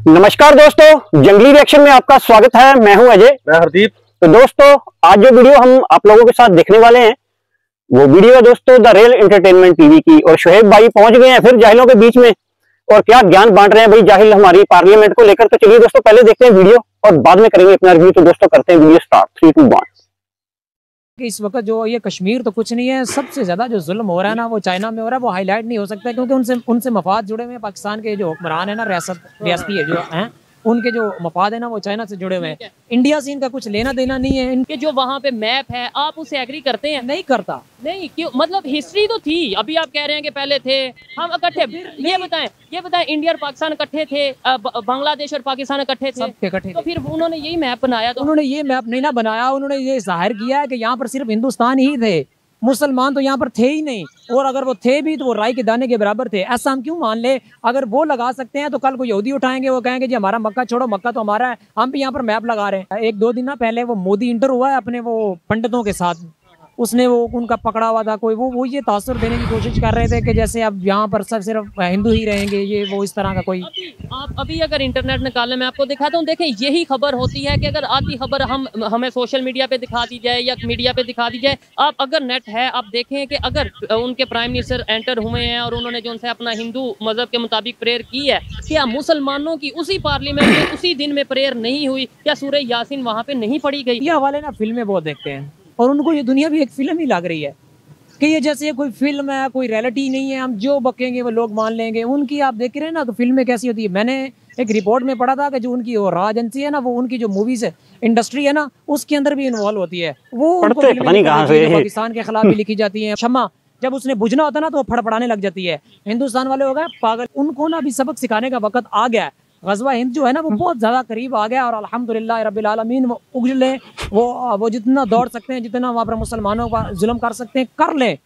नमस्कार दोस्तों, जंगली रिएक्शन में आपका स्वागत है। मैं हूं अजय। मैं हरदीप। तो दोस्तों, आज जो वीडियो हम आप लोगों के साथ देखने वाले हैं वो वीडियो है दोस्तों द रियल एंटरटेनमेंट टीवी की। और शोहेब भाई पहुंच गए हैं फिर जाहिलों के बीच में और क्या ज्ञान बांट रहे हैं भाई जाहिल हमारी पार्लियामेंट को लेकर। तो चलिए दोस्तों, पहले देखते हैं वीडियो और बाद में करेंगे अपना रिव्यू। तो दोस्तों करते हैं वीडियो स्टार्ट। 3, 2, 1। इस वक्त जो ये कश्मीर तो कुछ नहीं है, सबसे ज्यादा जो जुल्म हो रहा है ना वो चाइना में हो रहा है। वो हाईलाइट नहीं हो सकता क्योंकि उनसे मफाद जुड़े हुए हैं। पाकिस्तान के जो हुक्मरान है ना, रियासती है जो हैं, उनके जो मफाद है ना वो चाइना से जुड़े हुए हैं। इंडिया से इनका कुछ लेना देना नहीं है। इनके जो वहाँ पे मैप है, आप उसे एग्री करते हैं? नहीं करता। नहीं क्यों? मतलब हिस्ट्री तो थी। अभी आप कह रहे हैं कि पहले थे हम इकट्ठे। ये बताएं इंडिया और पाकिस्तान इकट्ठे थे, बांग्लादेश और पाकिस्तान इकट्ठे थे, इकट्ठे। तो फिर उन्होंने यही मैप बनाया। तो उन्होंने ये मैप नहीं ना बनाया, उन्होंने ये जाहिर किया है कि यहाँ पर सिर्फ हिंदुस्तान ही थे, मुसलमान तो यहाँ पर थे ही नहीं। और अगर वो थे भी तो वो राई के दाने के बराबर थे। ऐसा हम क्यों मान ले? अगर वो लगा सकते हैं तो कल को यहूदी उठाएंगे, वो कहेंगे जी हमारा मक्का छोड़ो, मक्का तो हमारा है, हम भी यहाँ पर मैप लगा रहे हैं। 1-2 दिन ना पहले वो मोदी इंटर हुआ है अपने वो पंडितों के साथ, उसने वो उनका पकड़ा हुआ था कोई, वो ये तासुर देने की कोशिश कर रहे थे कि जैसे अब यहाँ पर सब सिर्फ हिंदू ही रहेंगे, ये वो इस तरह का कोई। आप अभी अगर इंटरनेट निकालने में आपको दिखाता हूँ, देखें यही खबर होती है कि अगर आधी खबर हमें सोशल मीडिया पे दिखा दी जाए या मीडिया पे दिखा दी जाए। आप अगर नेट है, आप देखें कि अगर उनके प्राइम मिनिस्टर एंटर हुए हैं और उन्होंने जो उनसे अपना हिंदू मजहब के मुताबिक प्रेयर की है, क्या मुसलमानों की उसी पार्लियामेंट में उसी दिन में प्रेयर नहीं हुई? क्या सूरह यासीन वहाँ पे नहीं पढ़ी गई? ये हवाले ना फिल्में बहुत देखते हैं और उनको ये दुनिया भी एक फिल्म ही लग रही है कि ये जैसे कोई फिल्म है, कोई रियलिटी नहीं है, हम जो बकेंगे वो लोग मान लेंगे। उनकी आप देख रहे हैं ना तो फिल्में कैसी होती है। मैंने एक रिपोर्ट में पढ़ा था कि जो उनकी वो रॉ एजेंसी है ना, वो उनकी जो मूवीज है इंडस्ट्री है ना, उसके अंदर भी इन्वॉल्व होती है। वो पाकिस्तान के खिलाफ भी लिखी जाती है। क्षमा जब उसने बुझना होता है ना तो वो फड़फड़ाने लग जाती है। हिंदुस्तान वाले हो गए पागल। उनको ना अभी सबक सिखाने का वक्त आ गया है। ग़ज़वा हिंद जो है ना वो बहुत ज़्यादा करीब आ गया और अल्हम्दुलिल्लाह रब्बिल आलमीन वो उगले, वो जितना दौड़ सकते हैं, जितना वहाँ पर मुसलमानों का जुल्म कर सकते हैं कर लें।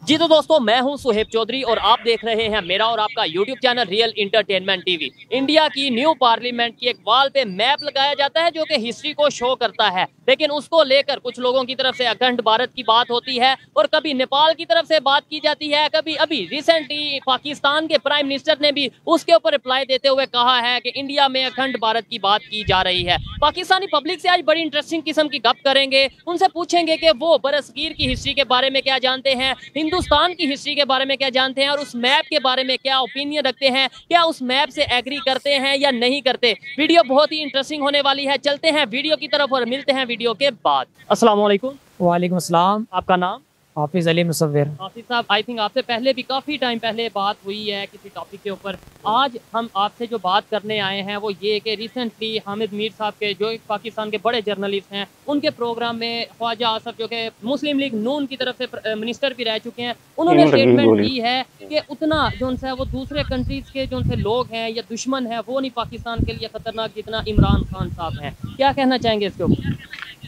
जी तो दोस्तों, मैं हूं सुहेब चौधरी और आप देख रहे हैं मेरा और आपका YouTube channel real entertainment TV. India की न्यू पार्लियामेंट की एक वॉल पे मैप लगाया जाता है जो कि हिस्ट्री को शो करता है, लेकिन उसको लेकर कुछ लोगों की तरफ से अखंड भारत की बात होती है और कभी नेपाल की तरफ से बात की जाती है। कभी अभी रिसेंटली पाकिस्तान के प्राइम मिनिस्टर ने भी उसके ऊपर रिप्लाई देते हुए कहा है कि इंडिया में अखंड भारत की बात की जा रही है। पाकिस्तानी पब्लिक से आज बड़ी इंटरेस्टिंग किस्म की गप करेंगे, उनसे पूछेंगे कि वो बरसगीर की हिस्ट्री के बारे में क्या जानते हैं, हिंदुस्तान की हिस्ट्री के बारे में क्या जानते हैं और उस मैप के बारे में क्या ओपिनियन रखते हैं, क्या उस मैप से एग्री करते हैं या नहीं करते। वीडियो बहुत ही इंटरेस्टिंग होने वाली है। चलते हैं वीडियो की तरफ और मिलते हैं वीडियो के बाद। अस्सलाम वालेकुम। वालेकुम अस्सलाम। आपका नाम? हाफिज अली मुसव्विर। हाफिज साहब, आई थिंक आपसे पहले भी काफ़ी टाइम पहले बात हुई है किसी टॉपिक के ऊपर। आज हम आपसे जो बात करने आए हैं वो ये कि रिसेंटली हामिद मीर साहब के, जो एक पाकिस्तान के बड़े जर्नलिस्ट हैं, उनके प्रोग्राम में ख्वाजा आसफ जो कि मुस्लिम लीग नून की तरफ से मिनिस्टर भी रह चुके हैं, उन्होंने स्टेटमेंट दी है कि उतना जो उनसे वो दूसरे कंट्रीज़ के जो उनसे लोग हैं या दुश्मन है वो नहीं पाकिस्तान के लिए ख़तरनाक जितना इमरान खान साहब हैं। क्या कहना चाहेंगे इसके ऊपर?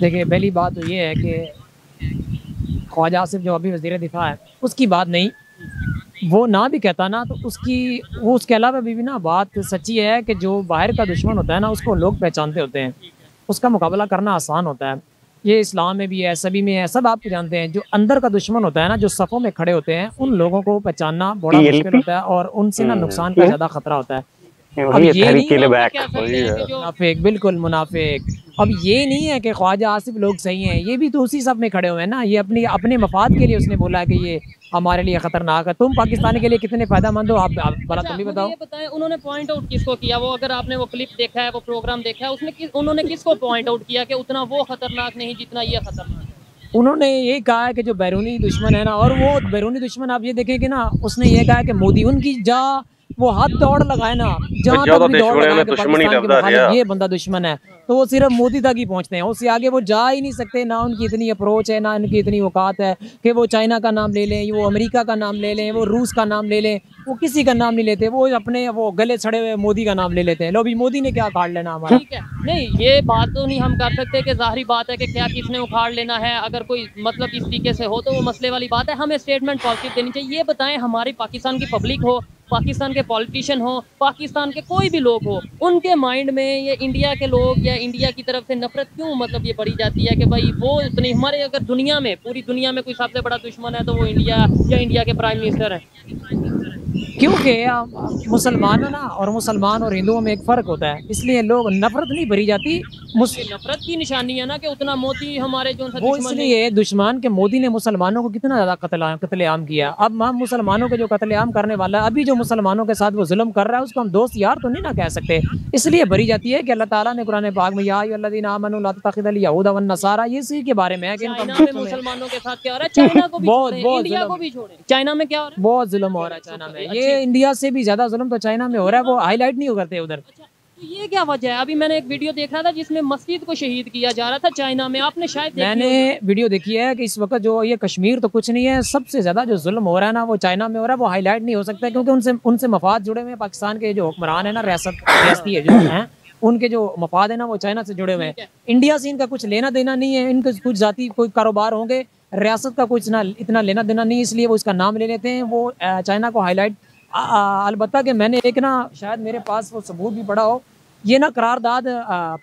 देखिए, पहली बात तो ये है कि ख्वाजा आसिफ जो अभी वज़ीर दिफा है उसकी बात नहीं, वो ना भी कहता ना तो उसके अलावा भी ना बात सच्ची है कि जो बाहर का दुश्मन होता है ना उसको लोग पहचानते होते हैं, उसका मुकाबला करना आसान होता है। ये इस्लाम में भी है, सभी में है, सब आप जानते हैं। जो अंदर का दुश्मन होता है ना, जो सफ़ों में खड़े होते हैं, उन लोगों को पहचानना बड़ा मुश्किल होता है और उनसे ना नुकसान का ज़्यादा खतरा होता है। अब ये मुनाफिक, बिल्कुल मुनाफिक। अब ये नहीं है कि ख्वाजा आसिफ लोग सही हैं, ये भी तो उसी सब में खड़े हुए हैं ना। ये अपने मफाद के लिए उसने बोला कि ये हमारे लिए खतरनाक है। तुम पाकिस्तानी के लिए कितने फायदेमंद हो, आप भला तुम भी बताओ। ये बताएं, उन्होंने पॉइंट आउट किसको किया? वो अगर आपने वो क्लिप देखा है, वो प्रोग्राम देखा है, उसमें उन्होंने किसको पॉइंट आउट किया कि उतना वो खतरनाक नहीं जितना ये खतरनाक है? उन्होंने ये कहा है कि जो बैरूनी दुश्मन है ना, और वो बैरूनी दुश्मन आप ये देखेंगे ना, उसने ये कहा कि मोदी उनकी वो हाथ दौड़ लगाए ना, जहाँ तक भी दौड़ लगाए कि पाकिस्तान के मुखालिफ ये बंदा दुश्मन है, तो वो सिर्फ मोदी तक ही पहुँचते हैं, उससे आगे वो जा ही नहीं सकते। ना उनकी इतनी अप्रोच है, ना उनकी इतनी औकात है कि वो चाइना का नाम ले लें, वो अमेरिका का नाम ले लें, वो रूस का नाम ले लें, वो किसी का नाम नहीं लेते। वो अपने वो गले सड़े हुए मोदी का नाम ले लेते हैं। लो भी मोदी ने क्या काट लेना हमारा। ठीक है, नहीं ये बात तो नहीं हम कर सकते कि जाहिर बात है कि क्या किसने उखाड़ लेना है। अगर कोई मतलब इस तरीके से हो तो वो मसले वाली बात है, हमें स्टेटमेंट पॉजिटिव देनी चाहिए। ये बताएं, हमारी पाकिस्तान की पब्लिक हो, पाकिस्तान के पॉलिटिशियन हो, पाकिस्तान के कोई भी लोग हो, उनके माइंड में ये इंडिया के लोग या इंडिया की तरफ से नफरत क्यों मतलब ये बढ़ी जाती है कि भाई वो इतनी हमारे, अगर दुनिया में पूरी दुनिया में कोई सबसे बड़ा दुश्मन है तो वो इंडिया या इंडिया के प्राइम मिनिस्टर है। क्योंकि मुसलमान ना और मुसलमान और हिंदुओं में एक फ़र्क होता है, इसलिए लोग नफरत नहीं भरी जाती। नफरत की निशानी है ना कि उतना मोदी हमारे जो वो इसलिए दुश्मन के मोदी ने मुसलमानों को कितना ज़्यादा कत्लेआम किया। अब हम मुसलमानों के जो कत्लेआम करने वाला है, अभी जो मुसलमानों के साथ वो जुल्म कर रहा है, उसको हम दोस्त यार तो नहीं ना कह सकते। इसलिए भरी जाती है कि अल्लाह ताला ने कुरान पाक में या अय्युहल्लज़ीना आमनू ला तत्तखिज़ुल यहूदा वन नसारा, ये इसी के बारे में है कि मुसलमानों के साथ क्या हो रहा है। चाइना को भी छोड़ें, इंडिया को भी छोड़ें, चाइना में क्या हो रहा है? बहुत जुल्म हो रहा है चाइना में। ये इंडिया से भी ज्यादा जुल्म तो चाइना में हो रहा है, वो हाईलाइट नहीं करते उधर। तो ये क्या वजह है? अभी मैंने एक वीडियो देख रहा था जिसमें मस्जिद को शहीद किया जा रहा था चाइना में, आपने शायद मैंने वीडियो देखी है कि इस वक्त जो ये कश्मीर तो कुछ नहीं है, सबसे ज्यादा जो जुल्म हो रहा है ना वो चाइना में हो रहा है। वो हाईलाइट नहीं हो सकता क्योंकि उनसे मफाद जुड़े हुए हैं। पाकिस्तान के जो हुक्मरान है ना, रियासती है जो हैं, उनके जो मफाद है ना वो चाइना से जुड़े हुए हैं। इंडिया से इनका कुछ लेना देना नहीं है, इनके कुछ जाती कोई कारोबार होंगे, रियासत का कुछ इतना लेना देना नहीं, इसलिए वो इसका नाम ले लेते हैं, वो चाइना को हाईलाइट। अलबत्ता कि मैंने एक ना, शायद मेरे पास वो सबूत भी पड़ा हो, ये ना करारदाद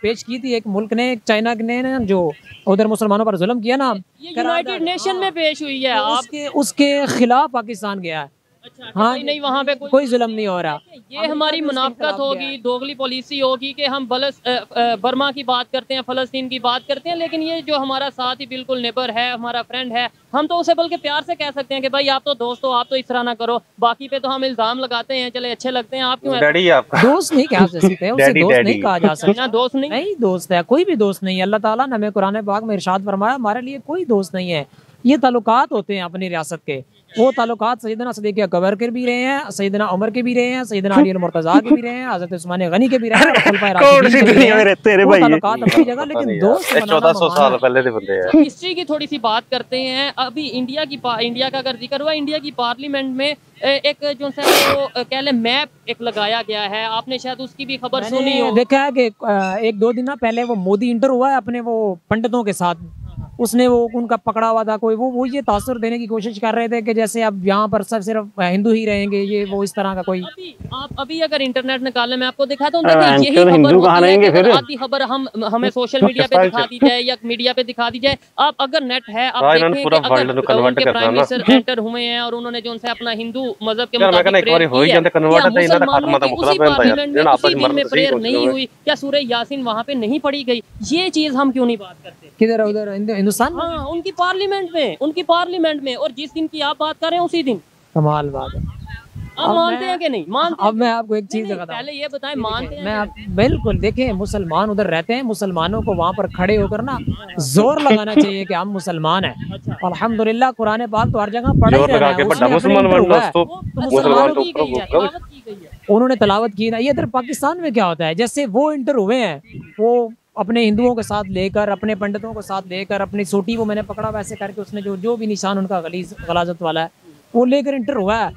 पेश की थी एक मुल्क ने, चाइना ने ना, जो उधर मुसलमानों पर जुल्म किया ना, यूनाइटेड नेशन में पेश हुई है। तो उसके खिलाफ पाकिस्तान गया है। अच्छा, हाँ, नहीं वहाँ पे कोई जुल्म नहीं हो रहा। ये हमारी मुनाफकत होगी, दोगली पॉलिसी होगी कि हम बर्मा की बात करते हैं, फलस्तीन की बात करते हैं, लेकिन ये जो हमारा साथ ही बिल्कुल नेबर है, हमारा फ्रेंड है, हम तो उसे बल्कि प्यार से कह सकते हैं कि भाई आप तो दोस्त हो, आप तो इस तरह ना करो। बाकी पे तो हम इल्जाम लगाते हैं, चले अच्छे लगते हैं, आप क्यों डैडी आपका दोस्त नहीं कह सकते, उसे दोस्त नहीं कहा जा सकता। दोस्त नहीं दोस्त है, कोई भी दोस्त नहीं है। अल्लाह ताला ने हमें कुरान पाक में इरशाद फरमाया हमारे लिए कोई दोस्त नहीं है। ये ताल्लुकात होते हैं अपनी रियासत के, वो ताल्लुकात सैयदना सदीक़ अकबर के भी रहे हैं, सैयदना उमर के भी रहे हैं, सैयदना अली मुर्तज़ा के भी रहे हैं, हज़रत उस्मान गनी के भी रहे हैं, खुलफाए राशिदीन के भी रहे हैं। वो ताल्लुकात अपनी जगह, लेकिन दोस्त 1400 साल पहले के बंदे हैं। हिस्ट्री की थोड़ी सी बात करते हैं। अभी इंडिया का अगर जिक्र हुआ, इंडिया की पार्लियामेंट में एक जो वो कह ले मैप एक लगाया गया है, आपने शायद उसकी भी खबर सुनी हो। देखा है कि एक दो दिन पहले वो मोदी इंटर हुआ है अपने वो पंडितों के साथ, उसने वो उनका पकड़ा हुआ था कोई, वो ये तासुर देने की कोशिश कर रहे थे कि जैसे अब यहाँ पर सब सिर्फ हिंदू ही रहेंगे, ये वो इस तरह का कोई। अभी अगर इंटरनेट निकालने मैं आपको दिखाता हूँ, यही खबर आती खबर हमें सोशल मीडिया पे दिखा दी जाए या मीडिया पे दिखा दी जाए। आप अगर नेट है, आप देखें कि अगर उनके प्राइम मिनिस्टर एंटर हुए हैं और उन्होंने जो उनसे अपना हिंदू मजहब के मुताबिक प्रेयर नहीं हुई, क्या सूरह यासीन वहाँ पे नहीं पढ़ी गई? ये चीज हम क्यों नहीं बात करते? किधर उधर हिंदुस्तान? हाँ, उनकी पार्लियामेंट में, और जिस दिन की आप बात कर रहे हैं उसी दिन। कमाल बात है। आप मानते हैं कि नहीं मानते? अब मैं आपको एक चीज बताता हूं, पहले ये बताएं, मानते हैं? मैं आप बिल्कुल देखें, मुसलमान उधर रहते हैं, मुसलमानों को वहाँ पर खड़े होकर ना जोर लगाना चाहिए कि हम मुसलमान हैं। अल्हम्दुलिल्लाह कुरान पाक तो हर जगह पढ़ा ही रहा है, उन्होंने तलावत की ना। ये इधर पाकिस्तान में क्या होता है, जैसे वो इंटर हुए हैं, वो अपने हिंदुओं के साथ लेकर, अपने पंडितों को साथ लेकर, अपनी सोटी वो मैंने पकड़ा वैसे करके, उसने जो भी निशान उनका गलाजत वाला है वो लेकर इंटर हुआ है।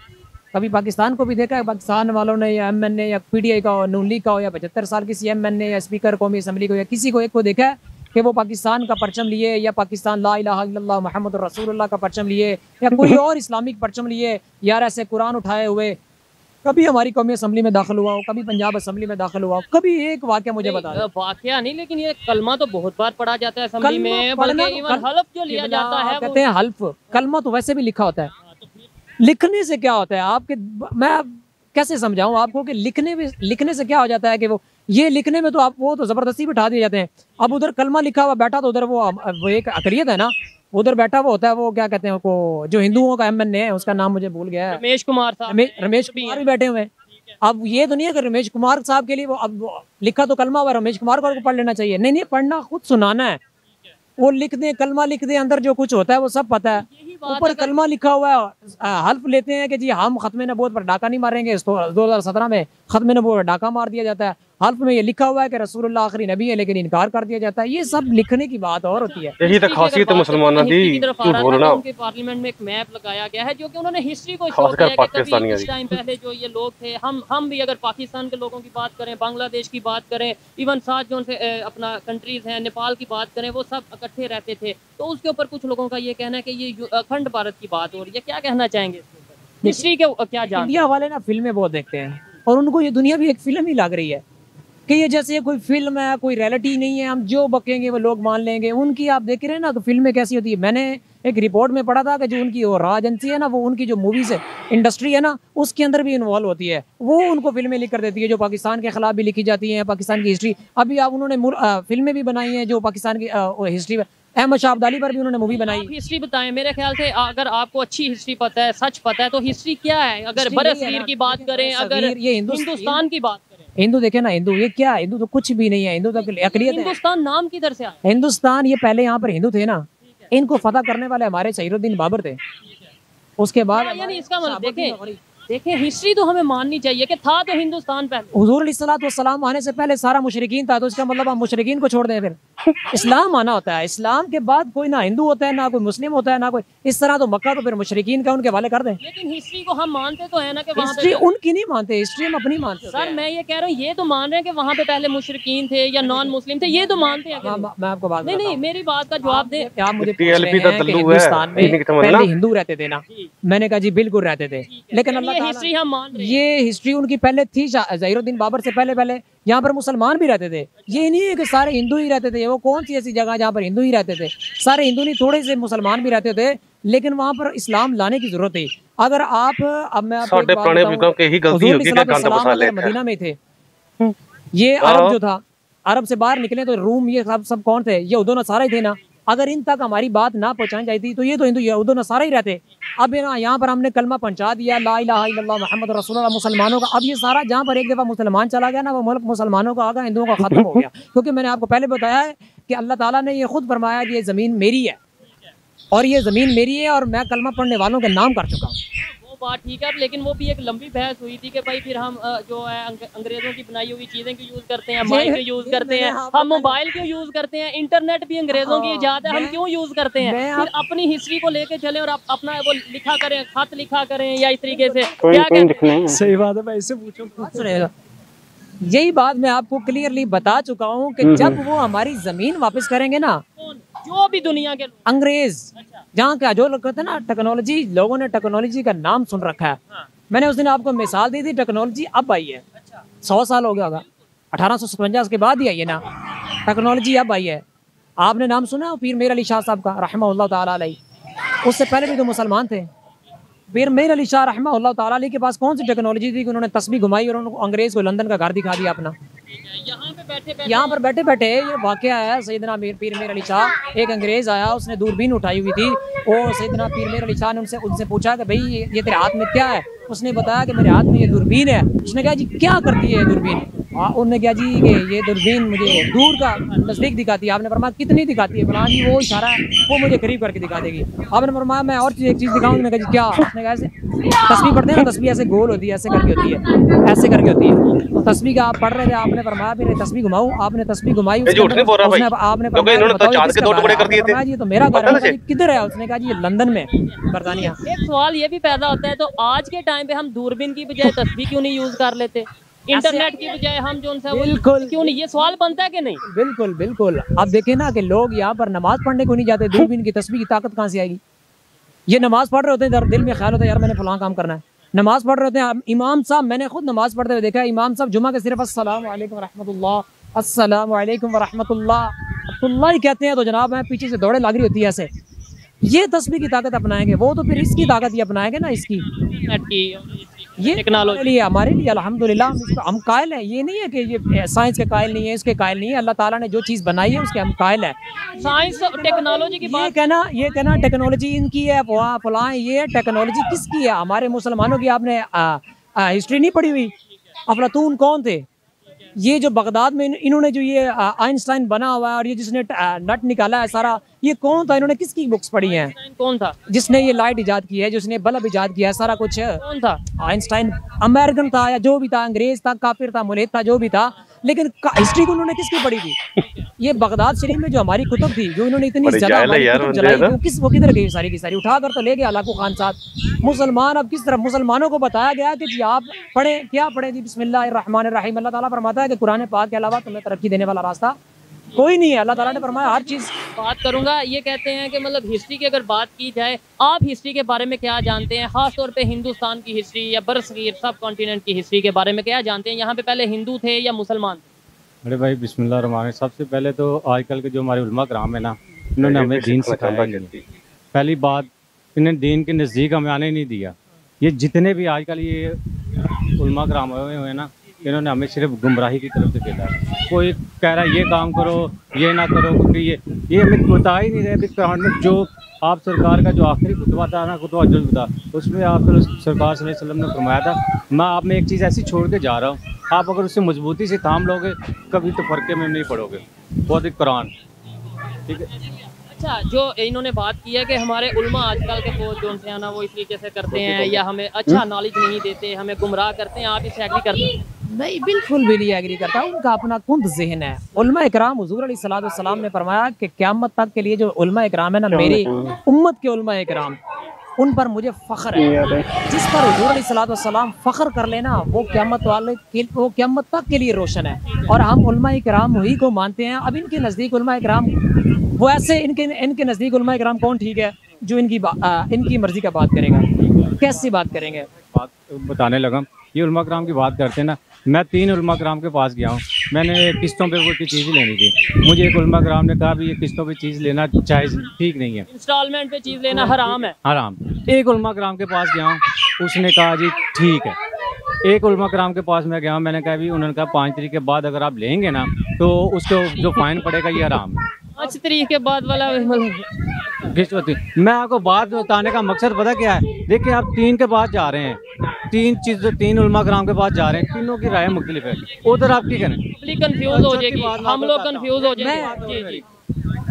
कभी पाकिस्तान को भी देखा है, पाकिस्तान वालों ने या MNA या PTI का हो, नून लीग का हो, या 75 साल किसी MNA या स्पीकर कौमी असम्बली को या किसी को एक को देखा है कि वो पाकिस्तान का परचम लिए, या पाकिस्तान ला इलाहा इल्लल्लाह मुहम्मदुर रसूलुल्लाह का परचम लिए, या कोई और इस्लामिक परचम लिए, यार ऐसे कुरान उठाए हुए? कभी हमारी कौमी असम्बली में दाखिल हुआ हो, कभी पंजाब असम्बली में दाखिल हुआ हो, कभी एक वाकया मुझे बता दो। वाकया नहीं, लेकिन ये कलमा तो बहुत बार पढ़ा जाता है असम्बली में, बल्कि इवन हल्फ जो लिया जाता है, कहते हैं हल्फ। कलमा तो वैसे भी लिखा होता है, लिखने से क्या होता है आपके, मैं कैसे समझाऊं आपको कि लिखने से क्या हो जाता है कि वो ये लिखने में तो आप वो तो जबरदस्ती बिठा दिए जाते हैं। अब उधर कलमा लिखा हुआ बैठा तो उधर वो एक अकलियत है ना, उधर बैठा वो होता है, वो क्या कहते हैं वो, जो हिंदुओं का MNA है, उसका नाम मुझे भूल गया है, रमेश कुमार साहब, रमेश कुमार भी बैठे हुए हैं। अब ये तो नहीं है कि रमेश कुमार साहब के लिए वो अब लिखा तो कलमा हुआ, रमेश कुमार को पढ़ लेना चाहिए? नहीं, पढ़ना खुद सुनाना है। वो लिख दे, कलमा लिख दे, अंदर जो कुछ होता है वो सब पता है। ऊपर कलमा लिखा हुआ है, हल्फ लेते हैं कि जी हम खत्म नबूवत पर डाका नहीं मारेंगे। 2017 में खत्म नबूवत पर डाका मार दिया जाता है। हल्फ में ये लिखा हुआ है कि रसूलुल्लाह आखिरी नबी है, लेकिन इनकार कर दिया जाता है। ये सब लिखने की बात और होती है। यही तो खासियत है मुसलमानों की, झूठ बोलना। उनके पार्लियामेंट में एक मैप लगाया गया है जो कि उन्होंने हिस्ट्री को शो किया कि कभी इस टाइम पहले जो ये लोग थे, हम भी अगर पाकिस्तान के लोगों की बात करें, बांग्लादेश की बात करें, इवन साथ जो उनसे अपना कंट्रीज हैं, नेपाल की बात करें, वो सब इकट्ठे रहते थे। तो उसके ऊपर कुछ लोगों का ये कहना है कि ये अखंड भारत की बात हो रही है। क्या कहना चाहेंगे हिस्ट्री के? क्या जानते? इंडिया वाले ना फिल्में बहुत देखते हैं और उनको ये दुनिया भी एक फिल्म ही लग रही है। कि ये जैसे कोई फिल्म है, कोई रियलिटी नहीं है, हम जो बकेंगे वो लोग मान लेंगे। उनकी आप देख रहे हैं ना तो फिल्में कैसी होती है। मैंने एक रिपोर्ट में पढ़ा था कि जो उनकी वो रॉ एजेंसी है ना, वो उनकी जो मूवीज़ है इंडस्ट्री है ना, उसके अंदर भी इन्वॉल्व होती है। वो उनको फिल्में लिख कर देती है जो पाकिस्तान के खिलाफ भी लिखी जाती हैं, पाकिस्तान की हिस्ट्री। अभी आप उन्होंने फिल्में भी बनाई हैं जो पाकिस्तान की हिस्ट्री में, अहमद शाह अब्दाली पर भी उन्होंने मूवी बनाई। हिस्ट्री बताएं, मेरे ख्याल से अगर आपको अच्छी हिस्ट्री पता है, सच पता है, तो हिस्ट्री क्या है? अगर बरसगीर की बात करें, अगर ये हिंदुस्तान की बात करें, हिंदू देखे ना, हिंदू ये क्या है? हिंदू तो कुछ भी नहीं है। हिंदू तो अकलियत है। हिंदुस्तान नाम किधर से आया? हिंदुस्तान ये पहले यहाँ पर हिंदू थे ना, इनको फतह करने वाले हमारे सईरुद्दीन बाबर थे। उसके बाद यानी इसका मतलब देखें हिस्ट्री तो हमें माननी चाहिए कि था तो हिंदुस्तान पहले। हुजूर अलैहिस्सलाम आने से पहले सारा मुशरिकीन था, तो इसका मतलब हम मुशरिकीन को छोड़ दें फिर? इस्लाम आना होता है, इस्लाम के बाद कोई ना हिंदू होता है ना कोई मुस्लिम होता है ना कोई इस तरह। तो मक्का तो फिर मुशरिकीन का उनके वाले कर दें। लेकिन हिस्ट्री को हम मानते तो है ना कि हिस्ट्री उनकी नहीं मानते, हिस्ट्री हम अपनी मानते। सर मैं ये कह रहा हूँ, ये तो मान रहे हैं कि वहाँ पे पहले मुशरिकीन थे या नॉन मुस्लिम थे, ये तो मानते हैं। मैं आपको बात नहीं, मेरी बात का जवाब दे। आप मुझे हिंदुस्तान में पहले हिंदू रहते थे ना? मैंने कहा जी बिल्कुल रहते थे, लेकिन अल्लाह हिस्ट्री हम मान, ये हिस्ट्री उनकी पहले थी। ज़हीरुद्दीन बाबर से पहले यहाँ पर मुसलमान भी रहते थे। ये नहीं है कि सारे हिंदू ही रहते थे। वो कौन सी ऐसी जगह जहाँ पर हिंदू ही रहते थे? सारे हिंदू नहीं, थोड़े से मुसलमान भी रहते थे, लेकिन वहाँ पर इस्लाम लाने की जरूरत थी। अगर आप अब मैं आपको मदीना में थे, ये अरब जो था, अरब से बाहर निकले तो रूम, ये सब कौन थे? ये यहूद नसारा ही थे ना। अगर इन तक हमारी बात ना पहुंचाई जाती तो ये तो हिंदू यहूद नसारा ही रहते। अब यहाँ पर हमने कलमा पहुंचा दिया, ला इलाहा इल्लल्लाह मुहम्मद रसूलुल्लाह, मुसलमानों का। अब ये सारा जहाँ पर एक दफ़ा मुसलमान चला गया ना, वो मुल्क मुसलमानों का आ गया, हिंदुओं का खत्म हो गया। क्योंकि मैंने आपको पहले बताया है कि अल्लाह ताला ने ये खुद फरमाया कि ये ज़मीन मेरी है, और ये ज़मीन मेरी है, और मैं कलमा पढ़ने वालों के नाम कर चुका हूँ। बात ठीक है, लेकिन वो भी एक लंबी बहस हुई थी कि भाई फिर हम जो है अंग्रेजों की बनाई हुई चीजें क्यों यूज करते हैं, माइक क्यों यूज करते हैं, हम मोबाइल क्यों यूज करते हैं, इंटरनेट भी अंग्रेजों की इजाद है, हम क्यों यूज करते हैं? फिर अपनी हिस्ट्री को लेके चले और अपना वो लिखा करें, खत लिखा करें, या इस तरीके से क्या कहते हैं? सही बात है भाई, इससे पूछो। यही बात मैं आपको क्लियरली बता चुका हूँ कि जब वो हमारी जमीन वापस करेंगे ना, जो भी दुनिया के अंग्रेज, जहाँ का जो लोग कहते हैं ना टेक्नोलॉजी, लोगों ने टेक्नोलॉजी का नाम सुन रखा है। मैंने उस दिन आपको मिसाल दी थी, टेक्नोलॉजी अब आई है। 100 साल हो गया होगा, 1857 के बाद ही आई है ना टेक्नोलॉजी, अब आई है। आपने नाम सुना पीर मीर अली शाह साहब का रहमतुल्लाह ताला अलैह? उससे पहले भी तो मुसलमान थे। पीर मीर अली शाह रहमतुल्लाह ताला अलैह के पास कौन सी टेक्नोलॉजी थी कि उन्होंने तस्बीह घुमाई और उनको अंग्रेज को लंदन का घर दिखा दिया अपना? यहाँ पर बैठे बैठे ये वाकया है। सैयदना पीर मीर अली शाह, एक अंग्रेज आया, उसने दूरबीन उठाई हुई थी, और सैयदना पीर मीर अली शाह ने उनसे पूछा कि भाई ये तेरे हाथ में क्या है? उसने बताया कि मेरे हाथ में ये दूरबीन है। उसने कहा जी क्या करती है दूरबीन? उन्होंने कहा जी कि ये दूरबीन मुझे दूर का नज़दीक दिखाती है। आपने फरमाया कितनी दिखाती है? फलां जी वो इशारा है, वो मुझे करीब करके दिखा देगी। आपने फरमाया मैं और एक चीज़ दिखाऊँ? उन्होंने कहा जी क्या? उसने कहा ऐसे तस्बीह पढ़ते हैं ना, तस्बीह ऐसे गोल होती है, ऐसे करके होती है, ऐसे करके होती है। तो तस्बीह का आप पढ़ रहे थे, आपने फरमाया फिर तस्बीह घुमाऊं? आपने तस्बीह घुमाई, आपने जी तो मेरा घर है। किधर है? उसने कहा जी लंदन में, बरतानिया। एक सवाल ये भी पैदा होता है, तो आज के टाइम पे हम दूरबीन की बजाय तस्बीह क्यों नहीं यूज कर लेते? इंटरनेट की बजाय हम जो बिल्कुल क्यों नहीं? ये सवाल बनता है कि नहीं? बिल्कुल बिल्कुल। आप देखें ना कि लोग यहाँ पर नमाज पढ़ने को नहीं जाते, दूरबीन की तस्बीह की ताकत कहाँ से आएगी? ये नमाज पढ़ रहे होते हैं, दिल में ख्याल होता है यार मैंने फलां काम करना है। नमाज पढ़ रहे होते हैं, इमाम साहब, मैंने खुद नमाज पढ़ते हुए देखा है, इमाम साहब जुमा के सिर्फ अस्सलामु अलैकुम रहमतुल्लाह, अस्सलामु अलैकुम व रहमतुल्लाह ही कहते हैं, तो जनाब मैं पीछे से दौड़े लग रही होती है ऐसे। ये तस्बीह की ताकत अपनाएंगे, वो तो फिर इसकी ताकत ही अपनाएंगे ना, इसकी ये टेक्नोलॉजी हमारे लिए अल्हम्दुलिल्लाह हम कायल हैं। ये नहीं है कि ये साइंस के कायल नहीं है, इसके कायल नहीं है। अल्लाह ताला ने जो चीज़ बनाई है उसके हम कायल हैं। साइंस टेक्नोलॉजी की बात, ये कहना टेक्नोलॉजी इनकी है, फलां ये टेक्नोलॉजी किसकी है? हमारे मुसलमानों की। आपने हिस्ट्री नहीं पढ़ी हुई? अफलातून कौन थे? ये जो बगदाद में इन्होंने जो ये आइंस्टाइन बना हुआ है, और ये जिसने नट निकाला है सारा, ये कौन था? इन्होंने किसकी बुक्स पढ़ी हैं? कौन था जिसने ये लाइट इजाद की है, जिसने बल्ब इजाद किया है, सारा कुछ कौन था? आइंस्टाइन। अमेरिकन था या जो भी था, अंग्रेज था, काफिर था, मुल्हिद था, जो भी था, लेकिन हिस्ट्री को उन्होंने किसकी पढ़ी थी? ये बगदाद शरीफ में जो हमारी कुतुब थी, जो इन्होंने इतनी ज्यादा जलाई, वो किधर गई? सारी की सारी उठा कर तो ले गया लाखों खान साथ। मुसलमान अब किस तरह? मुसलमानों को बताया गया कि जी आप पढ़े, क्या पढ़े जी? बिस्मिल्लाहिर्रहमानिर्रहीम। अल्लाह ताला फरमाता है कि कुरान पाक के अलावा तुम्हें तरक्की देने वाला रास्ता कोई नहीं है। अल्लाह ताला ने फरमाया हर चीज़। बात करूंगा, ये कहते हैं कि मतलब हिस्ट्री की अगर बात की जाए, आप हिस्ट्री के बारे में क्या जानते हैं? खास तौर पे हिंदुस्तान की हिस्ट्री या बरसगीर सब कॉन्टिनेंट की हिस्ट्री के बारे में क्या जानते हैं? यहाँ पे पहले हिंदू थे या मुसलमान थे? अरे भाई बिस्मिल्लाह रहमान। सबसे पहले तो आजकल के जो हमारे उलमा कराम है ना, इन्होंने हमें दीन सिखाया ही नहीं। पहली बात, इन्हें दीन के नज़दीक हमें आने नहीं दिया। ये जितने भी आजकल ये उलमा कराम हुए हैं ना, इन्होंने हमें सिर्फ गुमराही की तरफ से भेजा। कोई कह रहा है ये काम करो, ये ना करो, क्योंकि ये हमें बता ही नहीं रहे। कुरान में जो आप सरकार का जो आखिरी खुतबा था ना, खुतबा जुज़ था, उसमें आप सरकार सल्लल्लाहु अलैहि वसल्लम ने फरमाया था, मैं आप में एक चीज़ ऐसी छोड़ के जा रहा हूँ, आप अगर उससे मजबूती से थाम लोगे कभी तो फरके में नहीं पड़ोगे। बहुत ही कुरान, ठीक है। अच्छा, जो इन्होंने बात की है कि हमारे उलमा आजकल के जो जो है ना वो इस तरीके से करते हैं या हमें अच्छा नॉलेज नहीं देते, हमें गुमराह करते हैं, आप इससे एग्री करते हैं? नहीं, बिल्कुल भी नहीं एग्री करता। उनका अपना कुंद ज़हन है। उलमा इकराम हुज़ूर अलैहिस्सलाम ने फरमाया कि क़यामत तक के लिए जो उलमा इकराम है ना, मेरी उम्मत के उलमा इकराम, उन पर मुझे फ़ख्र है। जिस पर हुज़ूर अलैहिस्सलाम फ़ख्र कर लेना, वो क़यामत तक के लिए रोशन है। और हम उलमा इकराम ही को मानते हैं। अब इनके नज़दीक उलमा इकराम वो ऐसे, इनके नज़दीक उलमा इकराम कौन ठीक है जो इनकी मर्ज़ी का बात करेगा? कैसी बात करेंगे? बात बताने लगा, ये उलमा कराम की बात करते हैं ना, मैं 3 उलमा कराम के पास गया हूँ। मैंने किस्तों पे कोई चीज़ लेनी थी, मुझे एक उलमा कराम ने कहा भी ये किस्तों पे चीज़ लेना जायज़ ठीक नहीं है, इंस्टॉलमेंट पे चीज़ लेना हराम है। हराम। एक उलमा कराम के पास गया हूँ, उसने कहा जी ठीक है। एक उलमा कराम के पास मैं गया, मैंने कहा भी, उन्होंने कहा 5 तारीख के बाद अगर आप लेंगे ना तो उसको जो फाइन पड़ेगा ये हराम है। 5 तारीख के बाद वाला मैं आपको बात बताने का मकसद पता क्या है? देखिए, आप 3 के पास जा रहे हैं, 3 उलमा कराम के पास जा रहे हैं, तीनों की राय मुख्तलिफ है, उधर आप क्या करें? कंफ्यूज हो जाएगी, हम लोग कंफ्यूज हो जाएंगे।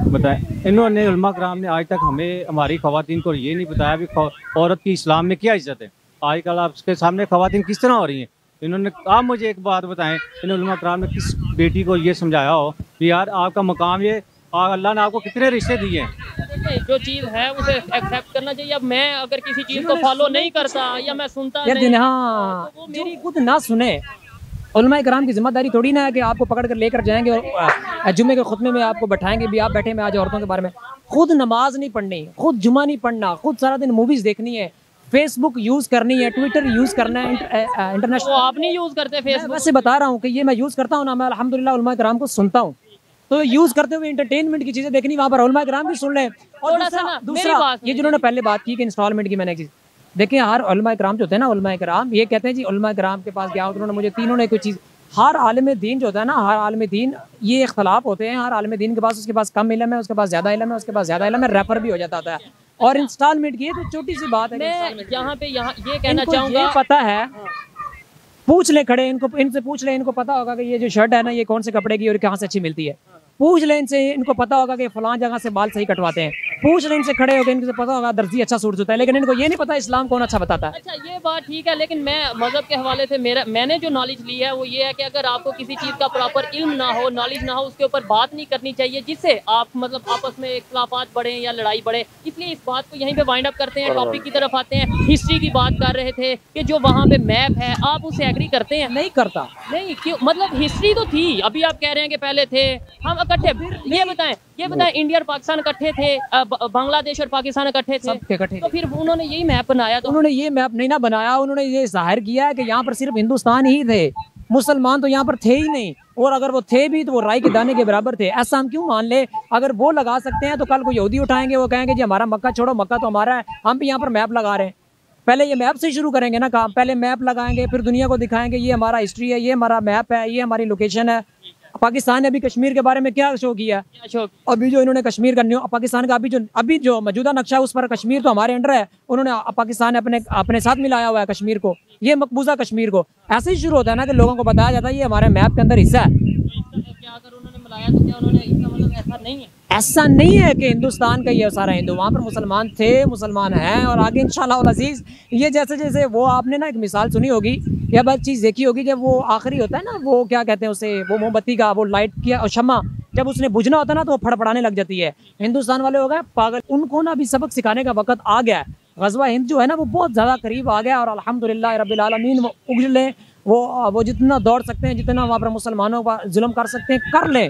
बताएं, इन्होंने उलमा कराम ने आज तक हमें, हमारी ख़वातीन को ये नहीं बताया भी औरत की इस्लाम में क्या इज्जत है। आजकल आपके सामने ख़वातीन किस तरह हो रही हैं। इन्होंने, आप मुझे एक बात बताएं, इन उलमा कराम ने किस बेटी को ये समझाया हो कि यार आपका मकाम ये, अल्लाह ने आपको कितने रिश्ते दिए हैं, जो चीज़ है उसे एक्सेप्ट करना चाहिए। अब मैं अगर किसी चीज़ को फॉलो नहीं करता या मैं सुनता नहीं, हाँ, तो मेरी खुद ना सुने, उलमा इकराम की जिम्मेदारी थोड़ी ना है कि आपको पकड़ कर लेकर जाएंगे और जुम्मे के खुतबे में आपको बैठाएंगे भी, आप बैठे में आज औरतों के बारे में। खुद नमाज नहीं पढ़नी, खुद जुमा नहीं पढ़ना, खुद सारा दिन मूवीज़ देखनी है, फेसबुक यूज़ करनी है, ट्विटर यूज़ करना है, इंटरनेशनल। आप नहीं यूज़ करते फेसबुक? वैसे बता रहा हूँ कि ये मैं यूज़ करता हूँ ना, मैं अल्हम्दुलिल्लाह उलमा इकराम को सुनता हूँ। तो यूज़ करते हुए इंटरटेनमेंट की चीज़ें देखनी, वहाँ पर उलमा इकराम भी सुन लें। और दूसरा ये जिन्होंने पहले बात की कि इंस्टॉलमेंट की, मैंने एक चीज़ देखिए, हर उलमा इकराम जो होते हैं ना, उलमा इकराम ये कहते हैं जी उलमा इकराम के पास गया, उन्होंने मुझे तीनों ने कोई चीज़, हर आलिम दीन जो होता है ना, हर आलिम दीन ये इख्तलाफ होते हैं। हर आलिम दीन के पास, उसके पास कम इल्म है, उसके पास ज़्यादा इल्म है, उसके पास ज़्यादा इल्म है, रेफर भी हो जाता है। और इंस्टॉलमेंट की ये तो छोटी सी बात है। मैं यहाँ ये कहना चाहूँगा, पता है, पूछ ले खड़े इनको, इनसे पूछ ले, इनको पता होगा कि ये जो शर्ट है ना, ये कौन से कपड़े की और कहाँ से अच्छी मिलती है। पूछ ले इनसे, इनको पता होगा कि फलां जगह से बाल सही कटवाते हैं। पूछ ले इनसे खड़े होकर, इनसे पता होगा दर्जी अच्छा सूट होता है, लेकिन इनको ये नहीं पता इस्लाम कौन अच्छा बताता है। अच्छा, ये बात ठीक है, लेकिन मैं मज़हब के हवाले से मैंने जो नॉलेज ली है वो ये है कि अगर आपको किसी चीज़ का प्रॉपर इल्म ना हो, नॉलेज ना हो, उसके ऊपर बात नहीं करनी चाहिए, जिससे आप मतलब आपस में इख्तलाफात बढ़े या लड़ाई बढ़े। इसलिए इस बात को यहीं पे वाइंड अप करते हैं, टॉपिक की तरफ आते हैं। हिस्ट्री की बात कर रहे थे कि जो वहाँ पे मैप है, आप उससे एग्री करते हैं? नहीं करता। नहीं क्यों? मतलब हिस्ट्री तो थी, अभी आप कह रहे हैं कि पहले थे हम इकट्ठे। ये बताएं इंडिया और पाकिस्तान इकट्ठे थे, बांग्लादेश और पाकिस्तान इकट्ठे थे, इकट्ठे। तो फिर उन्होंने यही मैप बनाया। तो उन्होंने ये मैप नहीं ना बनाया, उन्होंने ये जाहिर किया है कि यहाँ पर सिर्फ हिंदुस्तान ही थे, मुसलमान तो यहाँ पर थे ही नहीं, और अगर वो थे भी तो वो राई के दाने के बराबर थे। ऐसा हम क्यों मान ले? अगर वो लगा सकते हैं तो कल को यहूदी उठाएंगे, वो कहेंगे जी हमारा मक्का छोड़ो, मक्का तो हमारा है, हम भी यहाँ पर मैप लगा रहे हैं। पहले ये मैप से शुरू करेंगे ना काम, पहले मैप लगाएंगे, फिर दुनिया को दिखाएंगे ये हमारा हिस्ट्री है, ये हमारा मैप है, ये हमारी लोकेशन है। पाकिस्तान ने अभी कश्मीर के बारे में क्या शो किया? अभी जो इन्होंने कश्मीर का पाकिस्तान का अभी जो मौजूदा नक्शा है, उस पर कश्मीर तो हमारे अंडर है, उन्होंने पाकिस्तान ने अपने साथ मिलाया हुआ है कश्मीर को, ये मकबूजा कश्मीर को। ऐसे ही शुरू होता है ना कि लोगों को बताया जाता है ये हमारे मैप के अंदर हिस्सा है। मिलाया तो क्या उन्होंने, इसका मतलब ऐसा नहीं है? ऐसा नहीं है कि हिंदुस्तान का ये सारा हिंदू, वहाँ पर मुसलमान थे, मुसलमान हैं, और आगे इंशाअल्लाह अल अज़ीज़ ये जैसे जैसे वो आपने ना एक मिसाल सुनी होगी या बात चीज़ देखी होगी, जब वो आखिरी होता है ना, वो क्या कहते हैं उसे, वो मोमबत्ती का वो लाइट किया और शम्मा जब उसने बुझना होता है ना तो वो फड़फड़ाने लग जाती है। हिंदुस्तान वाले हो गए पागल, उनको ना अभी सबक सिखाने का वक्त आ गया है। ग़ज़वा हिंद जो है ना वो बहुत ज़्यादा करीब आ गया, और अल्हम्दुलिल्लाह रब्बिल आलमीन वो उगले, वो जितना दौड़ सकते हैं, जितना वहाँ पर मुसलमानों पर जुल्म कर सकते हैं कर लें,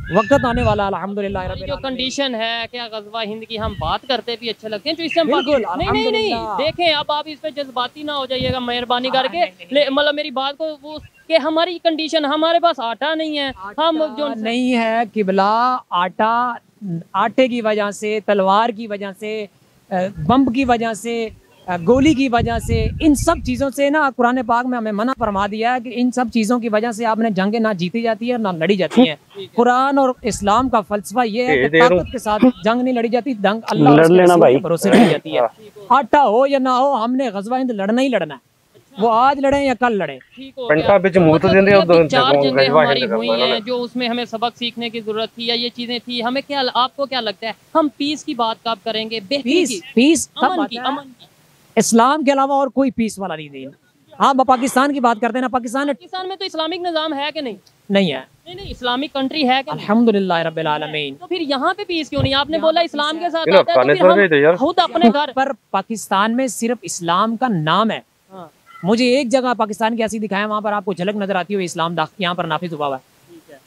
वक्त आने वाला अल्हम्दुलिल्लाह। जो कंडीशन है क्या ग़ज़वा हिंद की हम बात करते भी अच्छे लगते हैं, जो इससे नहीं देखें, अब आप इस पे जज्बाती ना हो जाइएगा मेहरबानी करके। मतलब मेरी बात को वो कि हमारी कंडीशन, हमारे पास आटा नहीं है, हम जो नहीं है किबला, आटा, आटे की वजह से, तलवार की वजह से, बम की वजह से, गोली की वजह से, इन सब चीज़ों से ना कुरान पाक में हमें मना फरमा दिया है कि इन सब चीज़ों की वजह से आपने जंगें ना जीती जाती है ना लड़ी जाती हैं। कुरान और इस्लाम का फलसफा ये है कि ताकत के साथ जंग नहीं लड़ी जाती, जंग अल्लाह और उसके रसूल के भरोसे लड़ी जाती है। आटा हो या ना हो, हमने गज़वा हिंद लड़ना ही लड़ना है, वो आज लड़े या कल लड़े। चार जंगें हमारी हुई हैं जो उसमें हमें सबक सीखने की जरूरत थी, या ये चीजें थी, हमें क्या, आपको क्या लगता है हम पीस की बात कब करेंगे? पीस अमन की। इस्लाम के अलावा और कोई पीस वाला नहीं दीन। हाँ, पाकिस्तान की बात करते हैं ना, पाकिस्तान में तो इस्लामिक निजाम है कि नहीं? नहीं है। नहीं, इस्लामिक कंट्री है कि अल्हम्दुलिल्लाह रब्बिल आलमीन। तो फिर यहाँ पे पीस क्यों नहीं? आपने बोला इस्लाम के साथ आता है, तो फिर हम खुद अपने घर पर पाकिस्तान में सिर्फ इस्लाम का नाम है। मुझे एक जगह पाकिस्तान की ऐसी दिखाया वहाँ पर आपको झलक नजर आती हो इस्लाम यहाँ पर नाफिज हुआ है।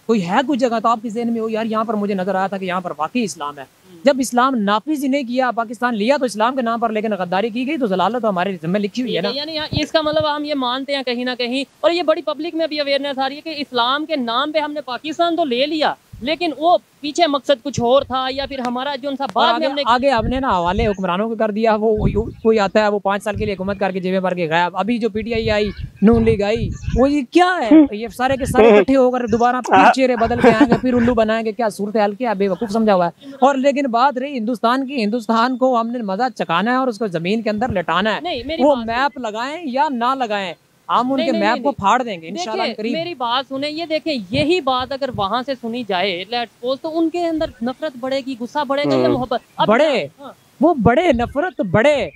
कोई है कुछ जगह तो आपके ज़हन में हो यार यहाँ पर मुझे नजर आया था कि यहाँ पर वाकई इस्लाम है। जब इस्लाम नाफिज ही नहीं किया, पाकिस्तान लिया तो इस्लाम के नाम पर, लेकिन गद्दारी की गई तो जलालत तो हमारे जिम्मे लिखी हुई है ना। यानी इसका मतलब हम ये मानते हैं कहीं ना कहीं, और ये बड़ी पब्लिक में भी अवेयरनेस आ रही है कि इस्लाम के नाम पे हमने पाकिस्तान तो ले लिया, लेकिन वो पीछे मकसद कुछ और था, या फिर हमारा जो बाद में आगे हमने ना हवाले हुक्मरानों को कर दिया। वो कोई आता है वो 5 साल के लिए हुकूमत करके जेबें भर के गया। अभी जो पीटीआई आई, नून लीग आई, वो ये क्या है? ये सारे के सारे इकट्ठे होकर दोबारा फिर चेहरे बदल के आएंगे, फिर उल्लू बनाएंगे। क्या सूरत हाल, क्या बेवकूफ समझा हुआ है। और लेकिन बात रही हिंदुस्तान की, हिंदुस्तान को हमने मजा चकाना है और उसको जमीन के अंदर लेटाना है। वो मैप लगाएं या ना लगाएं, हम उनके मैप को फाड़ देंगे इंशाल्लाह। मेरी बात सुने, ये देखें, यही बात अगर वहां से सुनी जाए, लेट्स सपोज, तो उनके अंदर नफरत बढ़ेगी, गुस्सा बढ़ेगा या मोहब्बत बढ़े? वो बढ़े, नफरत बढ़े।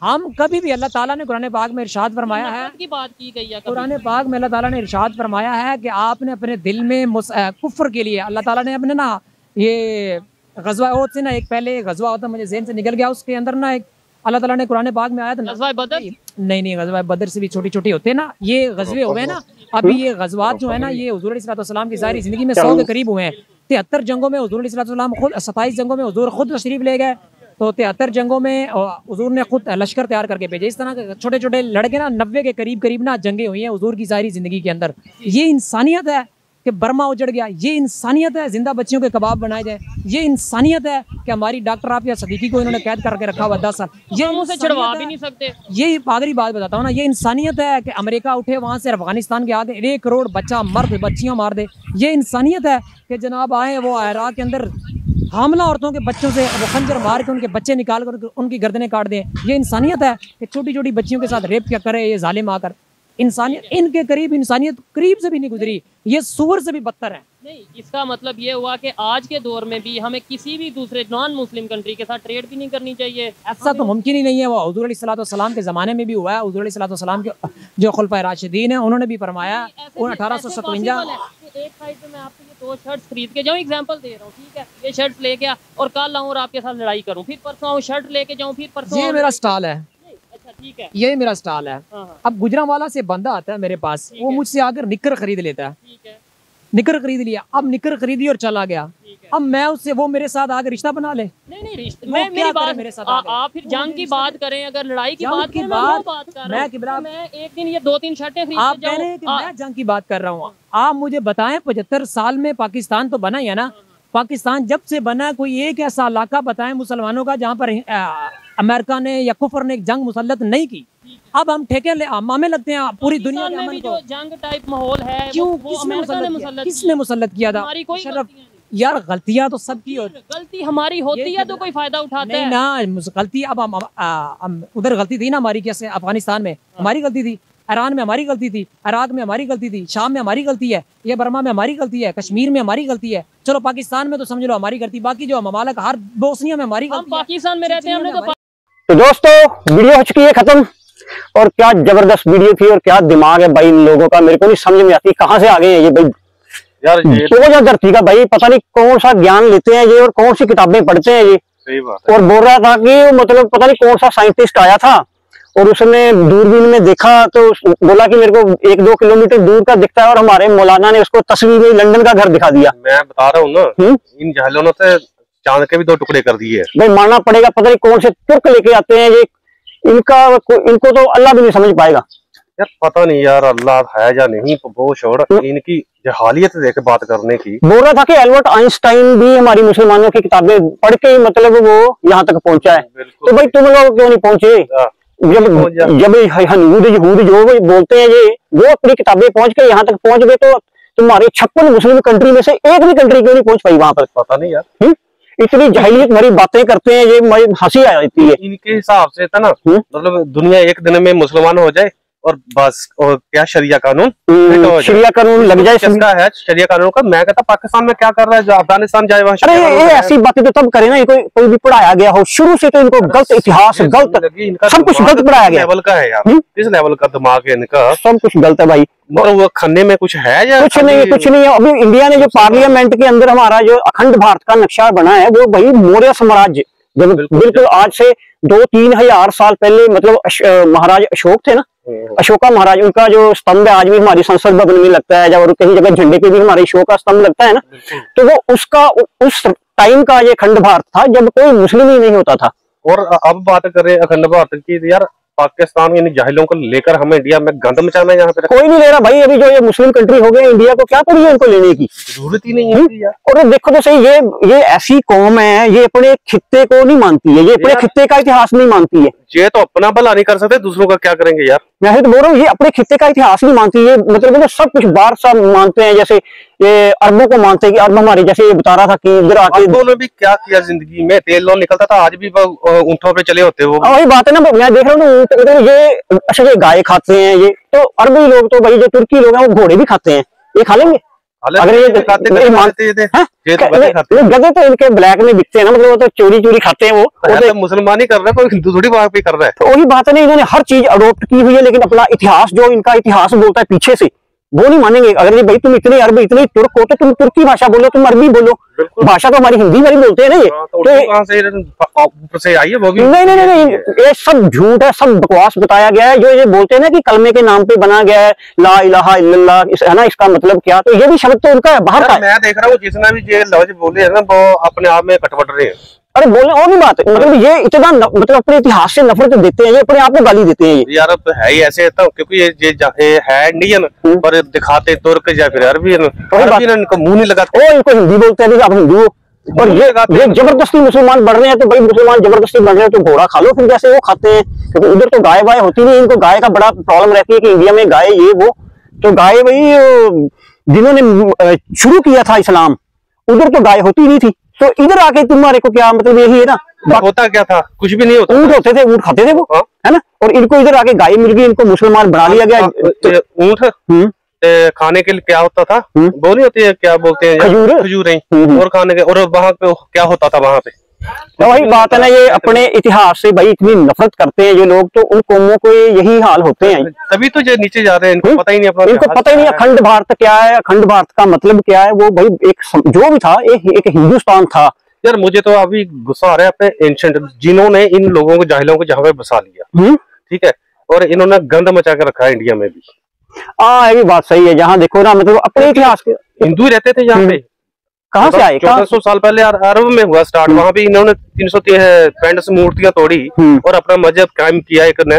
हम कभी भी, अल्लाह ताला ने कुरान पाक में इरशाद फरमाया है, की बात की गई है कुरान पाक में अल्लाह ताला ने इरशाद फरमाया है कि आपने अपने दिल में कुफ्र के लिए, अल्लाह ताला ने अपने ना ये गज़वा ओहद से ना एक पहले गज़वा होता, मुझे ज़हन से निकल गया, उसके अंदर ना एक अल्लाह ताला ने कुरान पाक में आया था गज़वा बदर। नहीं, गज़वा बदर से भी छोटी छोटी होते हैं ना ये गज़वे हुए ना। अभी ये गज़वात जो है ना, ये हुज़ूर अलैहि सल्लल्लाहु अलैहि वसल्लम की सारी जिंदगी में 100 के करीब हुए हैं। 73 जंगों में हुज़ूर अलैहि सल्लल्लाहु अलैहि वसल्लम खुद, 27 जंगों में हुज़ूर खुद तशरीफ ले गए। तो 73 जंगों में हुज़ूर ने खुद लश्कर तैयार करके भेजे। इस तरह के छोटे छोटे लड़के ना 90 के करीब ना जंगें हुई हैं हुज़ूर की सारी जिंदगी के अंदर। ये इंसानियत है कि बर्मा उजड़ गया, ये इंसानियत है जिंदा बच्चियों के कबाब बनाए जाए, ये इंसानियत है कि हमारी डॉक्टर आफिया सदीकी को इन्होंने कैद करके रखा हुआ 10 साल। ये उसे छुड़वा भी नहीं सकते। ये पागली बात बताता हूँ ना, ये इंसानियत है कि अमेरिका उठे वहाँ से अफगानिस्तान के आगे 1 करोड़ बच्चा मर्द बच्चियाँ मार दे। ये इंसानियत है कि जनाब आए वो इराक के अंदर हामला औरतों के बच्चों से वो खंजर मार के उनके बच्चे निकाल कर उनकी गर्दनें काट दें। ये इंसानियत है कि छोटी छोटी बच्चियों के साथ रेप क्या करे ये जालिम आकर। इंसानियत, इनके करीब इंसानियत करीब से भी नहीं गुजरी, ये सूअर से भी बदतर है। नहीं, इसका मतलब ये हुआ कि आज के दौर में भी हमें किसी भी दूसरे नॉन मुस्लिम कंट्री के साथ ट्रेड भी नहीं करनी चाहिए। ऐसा तो मुमकिन ही नहीं है। वो हुज़ूर अलैहिस्सलाम के ज़माने में भी हुआ है। हुज़ूर अलैहिस्सलाम के जो खुलफाए राशिदीन हैं उन्होंने भी फरमाया 1857। एक साइड पे मैं आपसे ये 2 शर्ट्स खरीद के जाऊँ, एग्जांपल दे रहा हूँ, ठीक है, ये शर्ट्स लेके आ और कल आऊँ और आपके साथ लड़ाई करूँ, फिर परसों आऊँ शर्ट लेके जाऊँ, फिर परसों। ये मेरा स्टाइल है। अच्छा, ठीक है, ये मेरा स्टाइल है। अब गुजरांवाला से बंदा आता है मेरे पास, वो मुझसे आकर निकर खरीद लेता है, ठीक है, निकर खरीद लिया, अब निकर खरीदी और चला गया। अब मैं उससे, वो मेरे साथ आकर रिश्ता बना ले। नहीं रिश्ता, मेरी बात मेरे साथ आप फिर जंग की बात करें, अगर लड़ाई की बात करें, मैं एक दिन ये 2-3 शर्टें खरीद आप कह रहे हैं कि मैं जंग की बात कर रहा हूँ। आप मुझे बताएं 75 साल में पाकिस्तान तो बना ही है ना। पाकिस्तान जब से बना कोई एक ऐसा इलाका बताएं मुसलमानों का जहाँ पर अमेरिका ने या कुफर ने जंग मुसल्लत नहीं की। अब हम ठेके मामे लगते हैं पूरी दुनिया में भी जो जंग टाइप माहौल है। क्यों, किसने मुसल्लत किया था? यार गलतियां तो सबकी होती, गलती हमारी होती है तो कोई फायदा उठाता है ना। गलती अब हम उधर गलती थी ना हमारी, कैसे अफगानिस्तान में हमारी गलती थी, ईरान में हमारी गलती थी, इराक में हमारी गलती थी, शाम में हमारी गलती है, ये बर्मा में हमारी गलती है, कश्मीर में हमारी गलती है। चलो पाकिस्तान में तो समझ लो हमारी गलती, बाकी जो ममालिक हर बोस्निया में हमारी गलती। पाकिस्तान में रहते हैं हमने तो दोस्तों वीडियो हो चुकी है खत्म। और क्या जबरदस्त वीडियो थी और क्या दिमाग है भाई इन लोगों का, मेरे को नहीं समझ में आती कहाँ से आ गए हैं ये भाई यार। ये धरती का भाई पता नहीं कौन सा ज्ञान लेते हैं ये और कौन सी किताबें पढ़ते हैं ये। सही बात है। और बोल रहा था कि मतलब पता नहीं कौन सा साइंटिस्ट आया था और उसने दूरबीन में देखा तो बोला कि मेरे को 1-2 किलोमीटर दूर का दिखता है, और हमारे मौलाना ने उसको तस्वीर में लंदन का घर दिखा दिया। मैं बता रहा हूँ ना, इन जहलों ने चांद के भी 2 टुकड़े कर दिए भाई। मानना पड़ेगा, पता नहीं कौन से तुर्क लेके आते हैं ये, इनको तो अल्लाह भी नहीं समझ पाएगा। यार पता नहीं यार अल्लाह है या नहीं, वो छोड़, इनकी जहालियत देख बात करने की। बोल रहा था कि एल्बर्ट आइंस्टाइन भी हमारी मुसलमानों की किताबें पढ़ के ही मतलब वो यहाँ तक पहुंचा है, तो भाई तुम लोग क्यों नहीं पहुंचे? जब यहूद जो बोलते हैं ये, वो अपनी किताबें पहुंच के यहाँ तक पहुंच गए, तो तुम्हारे 56 मुस्लिम कंट्री में से एक भी कंट्री क्यों नहीं पहुंच पाई वहां पर? पता नहीं यार, इतनी जहलियत भरी बातें करते हैं, ये हंसी आ जाती है। इनके हिसाब से था ना, मतलब दुनिया एक दिन में मुसलमान हो जाए और बस, और क्या शरिया कानून शरिया कानून लग जाए। किसका है शरिया कानून का? मैं कहता पाकिस्तान में क्या कर रहा है, जो अफगानिस्तान जाए वहाँ। अरे ये ऐसी बातें तो तब करे ना, कोई भी पढ़ाया गया हो शुरू से, तो इनको गलत इतिहास, गलत सब कुछ गलत पढ़ाया गया। लेवल का है यार, किस लेवल का दिमाग है इनका? सब कुछ गलत है भाई। मतलब वो खाने में कुछ है या कुछ नहीं है। अभी इंडिया ने जो पार्लियामेंट के अंदर हमारा जो अखंड भारत का नक्शा बना है, वो भाई मौर्य साम्राज्य, जब बिल्कुल आज से 2-3 हजार साल पहले, मतलब महाराज अशोक थे ना, अशोका महाराज, उनका जो स्तंभ है आज भी हमारी संसद भवन में लगता है, जब कहीं जगह झंडे पे भी हमारे अशोक का स्तंभ लगता है ना, तो वो उसका उस टाइम का ये अखंड भारत था जब कोई मुस्लिम ही नहीं होता था। और अब बात करें अखंड भारत की, यार पाकिस्तान यानी जाहिलों को लेकर हमें इंडिया में गंद मचाना है यहाँ पे। कोई नहीं ले रहा भाई, अभी जो ये मुस्लिम कंट्री हो गए, इंडिया को क्या पड़ी है इनको लेने की? जरूरत ही नहीं है यार। और देखो तो सही, ये ऐसी कौम है, ये अपने खित्ते को नहीं मानती है, ये अपने खित्ते का इतिहास नहीं मानती है। ये तो अपना भला नहीं कर सकते, दूसरों का क्या करेंगे यार? मैं तो बोल रहा हूँ, ये अपने खित्ते का इतिहास नहीं मानती है, मतलब सब कुछ बाहर सब मानते हैं। जैसे ये अरबों को मानते हैं कि अरब हमारे, जैसे ये बता रहा था कि इधर आके उन्होंने भी क्या किया जिंदगी में, तेल लोन निकलता था, आज भी ऊंटों पे चले होते वो। वही बात है ना, मैं देख रहा हूँ ये, अच्छा ये गाय खाते हैं, ये तो अरबी लोग, तो भाई जो तुर्की लोग हैं वो घोड़े भी खाते हैं, ये खा लेंगे अगर ये मानते थे। गधे तो इनके ब्लैक में बिकते हैं ना, मतलब वो तो चोरी खाते हैं, वो तो मुसलमान ही कर रहा है, कोई हिंदू थोड़ी बात भी कर रहा है। तो वही बात है ना, इन्होंने हर चीज अडोप्ट की हुई है, लेकिन अपना इतिहास, जो इनका इतिहास बोलता है पीछे से, वो नहीं मानेंगे। अगर ये भाई तुम इतने अरब, इतने तुर्क हो, तो तुम तुर्की भाषा बोलो, तुम अरबी बोलो, भाषा तो हमारी हिंदी वाली बोलते हैं ना। ये तो से आई है वो भी नहीं, ये सब झूठ है, सब बकवास बताया गया है। जो ये बोलते हैं ना कि कलमे के नाम पे बना गया है ला इलाहा इल्लल्लाह, है ना, इसका मतलब क्या? तो ये भी शब्द तो उनका है, बाहर का। मैं देख रहा हूँ जितना भी ये लफ्ज बोले है ना, वो अपने आप में कटपट रहे हैं। अरे बोले और भी बात है, मतलब ये इतना मतलब अपने इतिहास से नफरत देते हैं, ये अपने आप को गाली देते हैं। ये यार अब है ही ऐसे तो, क्योंकि ये है इंडियन पर दिखाते तुर्क या फिर अरबी, इनको मुंह नहीं लगाते, इनको हिंदी बोलते हैं, आप हिंदू हो। और ये जबरदस्ती मुसलमान बढ़ रहे हैं, तो भाई मुसलमान जबरदस्ती बढ़ रहे हैं, तो घोड़ा खा लो फिर, जैसे वो खाते हैं। क्योंकि उधर तो गाय वाय होती नहीं, इनको गाय का बड़ा प्रॉब्लम रहती है कि इंडिया में गाय ये वो, तो गाय भाई जिन्होंने शुरू किया था इस्लाम, उधर तो गाय होती नहीं थी, तो इधर आके तुम्हारे को क्या मतलब यही है ना, होता क्या था? कुछ भी नहीं होता, ऊंट होते थे, ऊंट खाते थे वो, है ना। और इनको इधर आके गाय मिल गई, इनको मुसलमान बना लिया गया। ऊंट खाने के लिए क्या होता था, वो नहीं होती है, क्या बोलते हैं, खजूरें, और खाने के, और वहां पे क्या होता था वहां पे? तो वही बात है ना, ये अपने इतिहास से भाई इतनी नफरत करते हैं ये लोग, तो उन कौमों को यही हाल होते हैं। तभी तो जो नीचे जा रहे हैं, इनको पता ही नहीं, इनको पता ही नहीं अखंड भारत क्या है, अखंड भारत का मतलब क्या है। वो भाई एक जो भी था, एक हिंदुस्तान था। यार मुझे तो अभी गुस्सा आ रहा है अपने एंशिएंट, जिन्होंने इन लोगों को, जाहिलों को जहाँ पे बसा लिया, ठीक है, और इन्होंने गंद मचा के रखा है इंडिया में भी। ये भी बात सही है। जहाँ देखो ना, मतलब अपने इतिहास के हिंदू रहते थे यहाँ पे, कहाँ से आए? 1400 साल पहले अरब में हुआ स्टार्ट, वहाँ भी इन्होंने 335 मूर्तियां तोड़ी और अपना मजहब कायम किया एक ने,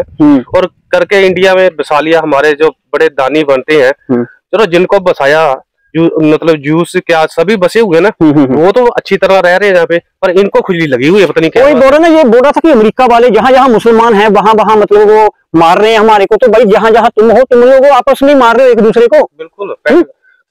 और करके इंडिया में बसा लिया। हमारे जो बड़े दानी बनते हैं, चलो जिनको बसाया, मतलब जूस क्या सभी बसे हुए ना, वो तो अच्छी तरह रह रहे हैं यहाँ पे, पर इनको खुजली लगी हुई है, पता नहीं क्या। कोई बोल रहा ना, ये बोल रहा था कि अमेरिका वाले जहाँ जहाँ मुसलमान हैं वहाँ मतलब वो मार रहे हैं हमारे को। तो भाई जहाँ जहाँ तुम हो, तुम लोग आपस में मार रहे हो एक दूसरे को। बिल्कुल।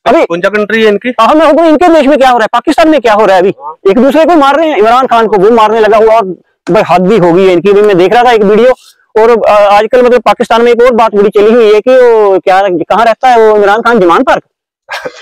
अभी कौन सा कंट्री है इनकी? मैं इनके देश में क्या हो रहा है, पाकिस्तान में क्या हो रहा है, अभी एक दूसरे को मार रहे हैं। इमरान खान को वो मारने लगा हुआ, और भाई हद भी होगी है इनकी भी। मैं देख रहा था एक वीडियो, और आजकल मतलब पाकिस्तान में एक और बात बड़ी चली हुई है कि वो क्या, कहाँ रहता है वो इमरान खान? जमान पार्क।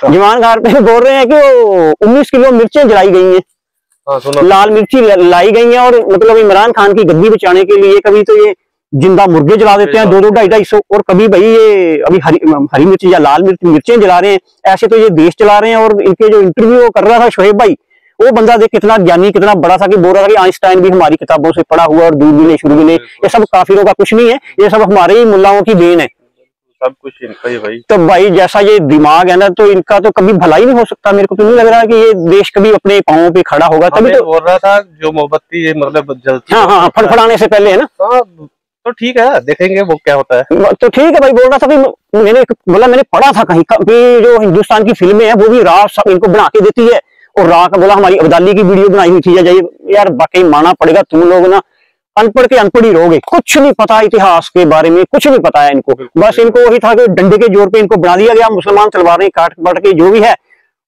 जमान घाट पे बोल रहे हैं कि वो 19 किलो मिर्चें जलाई गई हैं, लाल मिर्ची लाई गई हैं, और मतलब इमरान खान की गद्दी बचाने के लिए कभी तो ये जिंदा मुर्गे जला देते हैं 200 250 और कभी भाई ये अभी हरी मिर्ची या लाल मिर्चें जला रहे हैं। ऐसे तो ये देश चला रहे हैं। और इनके जो इंटरव्यू कर रहा था शोएब भाई, वो बंदा देख कितना ज्ञानी, कितना बड़ा था, कि बोल रहा था कि आइंस्टाइन भी हमारी किताबों से पढ़ा हुआ, और दूरबीन शुरबीन, ये सब काफिरों का कुछ नहीं है, ये सब हमारे ही मुल्लाओं की देन है, सब कुछ इनका ही भाई। तो भाई जैसा ये दिमाग है ना, तो इनका तो कभी भला ही नहीं हो सकता। मेरे को तो नहीं लग रहा कि ये देश कभी अपने पांवों पे खड़ा होगा। तभी तो बोल रहा था जो मोमबत्ती मतलब जलती, हाँ फड़फड़ाने से पहले है ना, तो ठीक है, देखेंगे वो क्या होता है। तो ठीक है भाई, बोल रहा था कि मैंने पढ़ा था कहीं कि जो हिंदुस्तान की फिल्में हैं वो भी रात इनको बना के देती है, और रात बोला हमारी अब्दाली की वीडियो बनाई हुई थी। यार वाकई मानना पड़ेगा, तुम लोग ना अनपढ़ के अनपढ़ ही रहोगे, कुछ नहीं पता इतिहास के बारे में, कुछ नहीं पता है इनको। बस इनको वही था कि डंडे के जोर पे इनको बना दिया गया, मुसलमान तलवारें काट पट के जो भी है,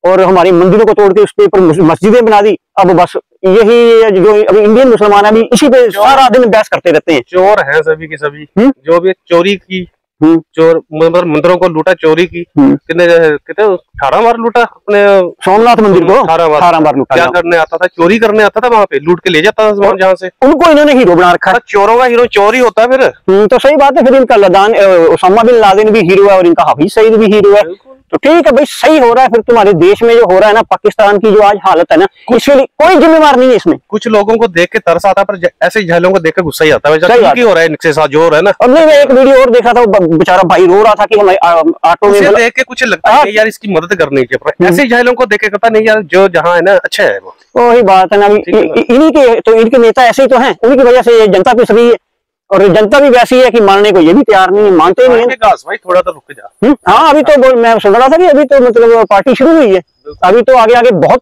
और हमारी मंदिरों को तोड़ के उसके ऊपर मस्जिदें बना दी। अब बस यही जो अभी इंडियन मुसलमान है, अभी इसी पे सारा दिन बहस करते रहते हैं। चोर हैं सभी के सभी, जो भी चोरी की, चोर मंदिरों को लूटा, चोरी की, कितने 18 बार लूटा अपने सोमनाथ मंदिर को, 18 बार लूटा। क्या करने आता था? चोरी करने आता था, वहाँ पे लूट के ले जाता था सामान जहाँ से। उनको इन्होंने हीरो बना रखा है। चोरों का हीरो चोर ही होता है फिर। तो सही बात है, फिर इनका ओसामा बिन लादेन भी हीरो है और इनका हाफिज सईद भी हीरो है। तो ठीक है भाई, सही हो रहा है। फिर तुम्हारे देश में जो हो रहा है ना, पाकिस्तान की जो आज हालत है ना, इसके लिए कोई जिम्मेवार नहीं है इसमें। कुछ लोगों को देख के तरस आता है, पर ऐसे झेलों को देख के गुस्सा ही आता है। ठीक हो रहा है, इनके साथ जो हो रहा है ना। अब नहीं, मैं एक वीडियो और देखा था, बेचारा भाई रो रहा था कि हमारे ऑटो में देख के कुछ लगता है यार इसकी मदद करनी चाहिए। ऐसे झेलों को देख के कहता नहीं यार, जो जहाँ है ना अच्छा है वो। वही बात है ना, इन्हीं के तो इनके नेता ऐसे ही तो हैं, उन्हीं की वजह से ये जनता पिस रही है, और जनता भी वैसी है कि मानने को ये भी तैयार नहीं है, मानते नहीं है। भाई थोड़ा तो रुक जा। हाँ, अभी तो मैं सुन रहा था कि अभी तो मतलब पार्टी शुरू हुई है, अभी तो आगे आगे बहुत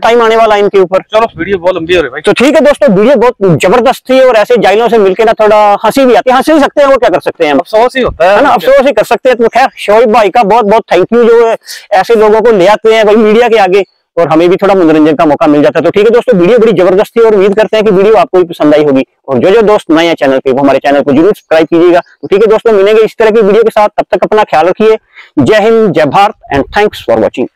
टाइम आने वाला है इनके ऊपर। चलो वीडियो बहुत लंबी हो रही है भाई। तो ठीक है दोस्तों, वीडियो बहुत जबरदस्त थी, और ऐसे जाहिलों से मिलकर ना थोड़ा हंसी भी आती है। हंस ही सकते हैं, वो क्या कर सकते हैं, अफसोस ही होता है ना, अफसोस ही कर सकते हैं। तो खैर शोएब भाई का बहुत बहुत थैंक यू, जो ऐसे लोगों को ले आते हैं भाई मीडिया के आगे, और हमें भी थोड़ा मनोरंजन का मौका मिल जाता है। तो ठीक है दोस्तों, वीडियो बड़ी जबरदस्त थी, और उम्मीद करते हैं कि वीडियो आपको भी पसंद आई होगी, और जो दोस्त नए हैं चैनल पे वो हमारे चैनल को जरूर सब्सक्राइब कीजिएगा। तो ठीक है दोस्तों, मिलेंगे इस तरह की वीडियो के साथ, तब तक अपना ख्याल रखिए। जय हिंद, जय Bharat, and thanks for watching.